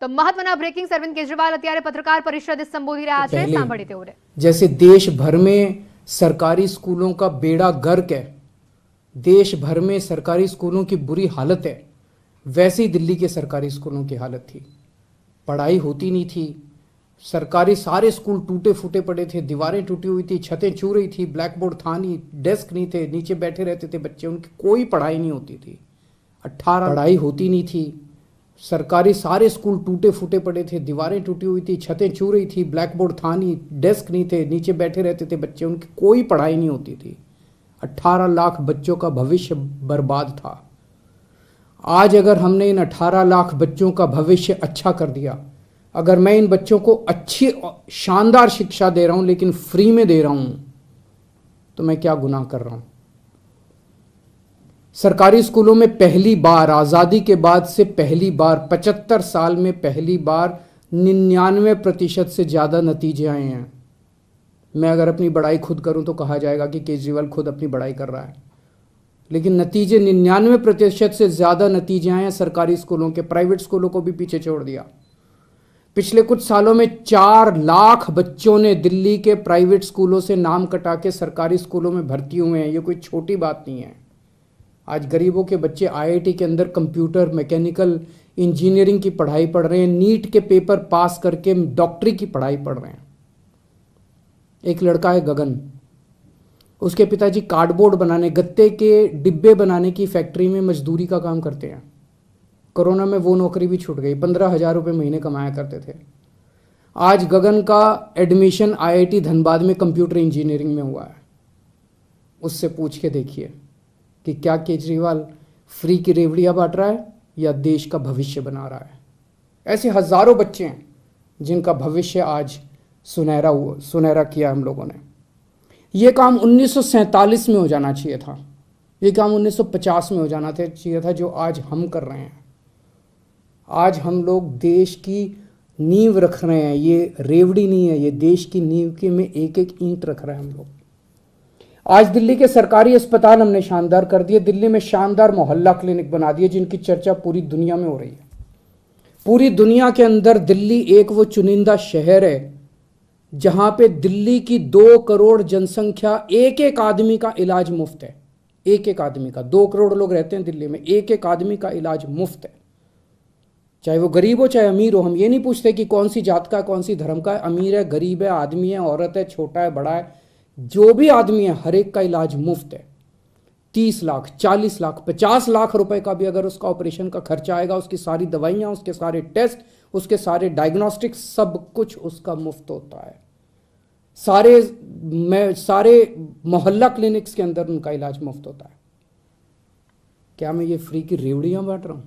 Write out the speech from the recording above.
તો મહત્વના બ્રેકિંગ અરવિંદ કેજરીવાલ અત્યારે પત્રકાર પરિષદ સંબોધી રહ્યા છે, સાંભળીએ તેઓ। जैसे देश भर में सरकारी स्कूलों का बेड़ा गर्क है, देश भर में सरकारी स्कूलों की बुरी हालत है, वैसे ही दिल्ली के सरकारी स्कूलों की हालत थी। पढ़ाई होती नहीं थी, सरकारी सारे स्कूल टूटे फूटे पड़े थे, दीवारें टूटी हुई थी, छतें छू रही थी, ब्लैक बोर्ड था नहीं, डेस्क नहीं थे, नीचे बैठे रहते थे बच्चे, उनकी कोई पढ़ाई नहीं होती थी। 18 पढ़ाई होती नहीं थी, सरकारी सारे स्कूल टूटे फूटे पड़े थे, दीवारें टूटी हुई थी, छतें छू रही थी, ब्लैक बोर्ड था नहीं, डेस्क नहीं थे, नीचे बैठे रहते थे बच्चे, उनकी कोई पढ़ाई नहीं होती थी। 18 लाख बच्चों का भविष्य बर्बाद था। आज अगर हमने इन 18 लाख बच्चों का भविष्य अच्छा कर दिया, अगर मैं इन बच्चों को अच्छी शानदार शिक्षा दे रहा हूं लेकिन फ्री में दे रहा हूं, तो मैं क्या गुनाह कर रहा हूं। सरकारी स्कूलों में पहली बार आज़ादी के बाद से पहली बार 75 साल में पहली बार 99% से ज़्यादा नतीजे आए हैं। मैं अगर अपनी बड़ाई खुद करूं तो कहा जाएगा कि केजरीवाल खुद अपनी बड़ाई कर रहा है, लेकिन नतीजे 99% से ज़्यादा नतीजे आए हैं सरकारी स्कूलों के। प्राइवेट स्कूलों को भी पीछे छोड़ दिया। पिछले कुछ सालों में 4 लाख बच्चों ने दिल्ली के प्राइवेट स्कूलों से नाम कटा के सरकारी स्कूलों में भर्ती हुए हैं। ये कोई छोटी बात नहीं है। आज गरीबों के बच्चे IIT के अंदर कंप्यूटर मैकेनिकल इंजीनियरिंग की पढ़ाई पढ़ रहे हैं, नीट के पेपर पास करके डॉक्टरी की पढ़ाई पढ़ रहे हैं। एक लड़का है गगन, उसके पिताजी कार्डबोर्ड बनाने, गत्ते के डिब्बे बनाने की फैक्ट्री में मजदूरी का काम करते हैं। कोरोना में वो नौकरी भी छूट गई, 15,000 रुपये महीने कमाया करते थे। आज गगन का एडमिशन IIT धनबाद में कंप्यूटर इंजीनियरिंग में हुआ है। उससे पूछ के देखिए कि क्या केजरीवाल फ्री की रेवड़ियाँ बांट रहा है या देश का भविष्य बना रहा है। ऐसे हजारों बच्चे हैं जिनका भविष्य आज सुनहरा किया हम लोगों ने। ये काम 1947 में हो जाना चाहिए था, ये काम 1950 में हो जाना चाहिए था, जो आज हम कर रहे हैं। आज हम लोग देश की नींव रख रहे हैं। ये रेवड़ी नहीं है, ये देश की नींव के में एक एक ईंट रख रहे हैं हम लोग। आज दिल्ली के सरकारी अस्पताल हमने शानदार कर दिए। दिल्ली में शानदार मोहल्ला क्लिनिक बना दिए जिनकी चर्चा पूरी दुनिया में हो रही है। पूरी दुनिया के अंदर दिल्ली एक वो चुनिंदा शहर है जहां पे दिल्ली की 2 करोड़ जनसंख्या, एक एक आदमी का इलाज मुफ्त है। एक एक आदमी का, 2 करोड़ लोग रहते हैं दिल्ली में, एक एक आदमी का इलाज मुफ्त है, चाहे वो गरीब हो चाहे अमीर हो। हम ये नहीं पूछते कि कौन सी जात का है, कौन सी धर्म का है, अमीर है, गरीब है, आदमी है, औरत है, छोटा है, बड़ा है, जो भी आदमी है हर एक का इलाज मुफ्त है। 30 लाख, 40 लाख, 50 लाख रुपए का भी अगर उसका ऑपरेशन का खर्चा आएगा, उसकी सारी दवाइयां, उसके सारे टेस्ट, उसके सारे डायग्नोस्टिक्स, सब कुछ उसका मुफ्त होता है। सारे मोहल्ला क्लिनिक्स के अंदर उनका इलाज मुफ्त होता है। क्या मैं ये फ्री की रेवड़ियां बांट रहा हूं?